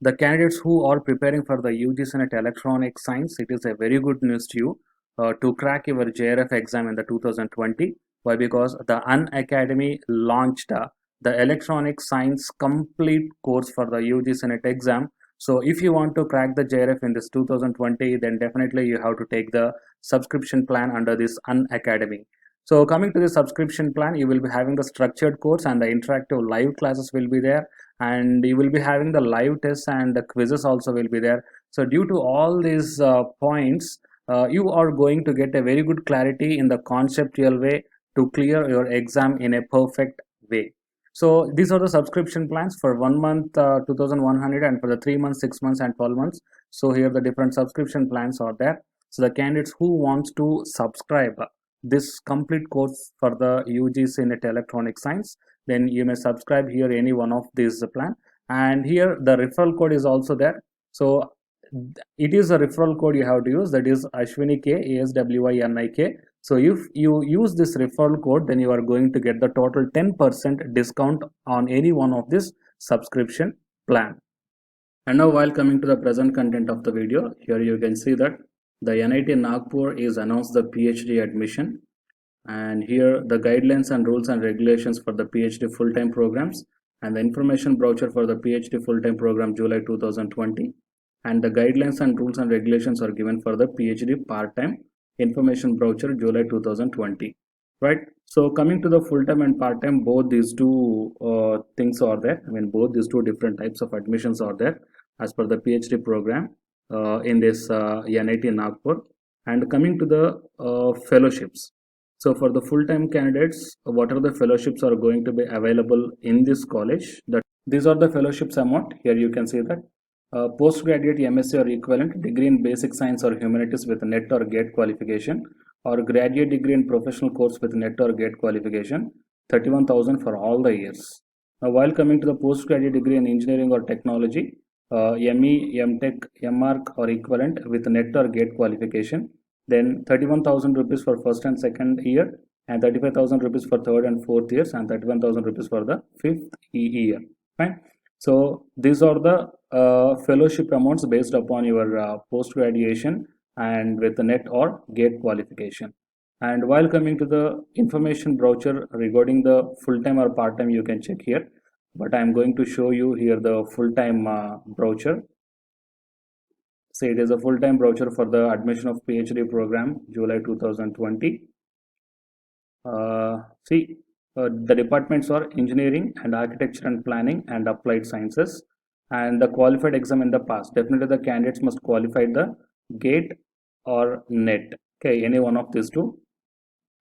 the candidates who are preparing for the UG Senate Electronic Science, it is a very good news to you to crack your JRF exam in the 2020. Why? Because the Unacademy launched the Electronic Science complete course for the UG Senate exam. So if you want to crack the JRF in this 2020, then definitely you have to take the subscription plan under this Unacademy. So coming to the subscription plan, you will be having the structured course and the interactive live classes will be there, and you will be having the live tests and the quizzes also will be there. So due to all these points, you are going to get a very good clarity in the conceptual way to clear your exam in a perfect way. So these are the subscription plans for 1 month 2100, and for the 3 months, 6 months and 12 months. So here the different subscription plans are there. So the candidates who wants to subscribe this complete course for the UG Senate Electronic Science, then you may subscribe here any one of these plan, and here the referral code is also there. So it is a referral code you have to use, that is Ashwini K, ASWINIK. So if you use this referral code, then you are going to get the total 10% discount on any one of this subscription plan. And now while coming to the present content of the video, here you can see that the NIT Nagpur is announced the PhD admission, and here the guidelines and rules and regulations for the PhD full-time programs, and the information brochure for the PhD full-time program July 2020, and the guidelines and rules and regulations are given for the PhD part-time information brochure July 2020, right? So coming to the full-time and part-time, both these two things are there. I mean, both these two different types of admissions are there as per the PhD program in this NIT Nagpur. And coming to the fellowships, so for the full-time candidates, what are the fellowships are going to be available in this college? That these are the fellowships amount. Here you can see that postgraduate MSc or equivalent degree in basic science or humanities with NET or GATE qualification, or graduate degree in professional course with NET or GATE qualification, 31,000 for all the years. Now while coming to the postgraduate degree in engineering or technology, ME, MTech, MArch or equivalent with NET or GATE qualification, then 31,000 rupees for first and second year, and 35,000 rupees for third and fourth years, and 31,000 rupees for the fifth year. Fine. So these are the fellowship amounts based upon your post graduation and with the NET or GATE qualification. And while coming to the information brochure regarding the full-time or part-time, you can check here, but I am going to show you here the full-time brochure. So it is a full-time brochure for the admission of PhD program July 2020. The departments are engineering and architecture and planning and applied sciences, and the qualified exam in the past. Definitely the candidates must qualify the GATE or NET, okay, any one of these two.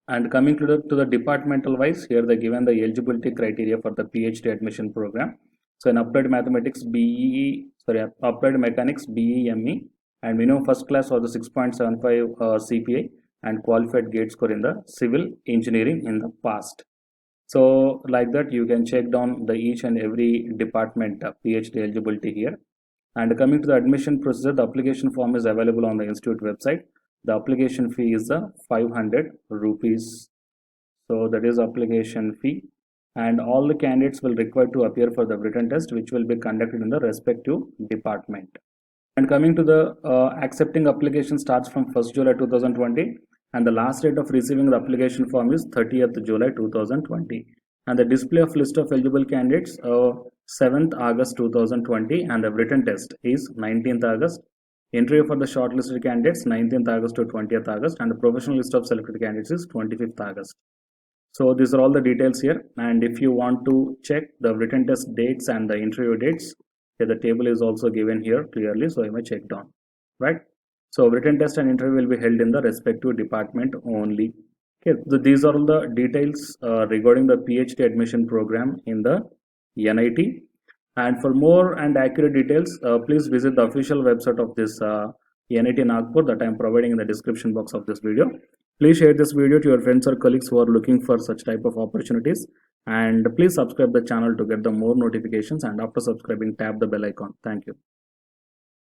And coming to the departmental wise, here they given the eligibility criteria for the PhD admission program. So in applied mathematics applied mechanics BE, and minimum first class or the 6.75 CPA, and qualified GATE score in the civil engineering in the past. So like that you can check down the each and every department PhD eligibility here. And coming to the admission procedure, the application form is available on the institute website. The application fee is 500 rupees. So that is application fee, and all the candidates will require to appear for the written test, which will be conducted in the respective department. And coming to the accepting application starts from 1st July 2020, and the last date of receiving the application form is 30th July 2020. And the display of list of eligible candidates 7th August 2020, and the written test is 19th August. Interview for the shortlisted candidates 19th August to 20th August, and the professional list of selected candidates is 25th August. So these are all the details here, and if you want to check the written test dates and the interview dates, okay, the table is also given here clearly, so you may check down, right? So written test and interview will be held in the respective department only. Okay, so these are all the details regarding the PhD admission program in the NIT. And for more and accurate details, please visit the official website of this NIT Nagpur that I am providing in the description box of this video. Please share this video to your friends or colleagues who are looking for such type of opportunities, and please subscribe the channel to get the more notifications, and after subscribing tap the bell icon. Thank you.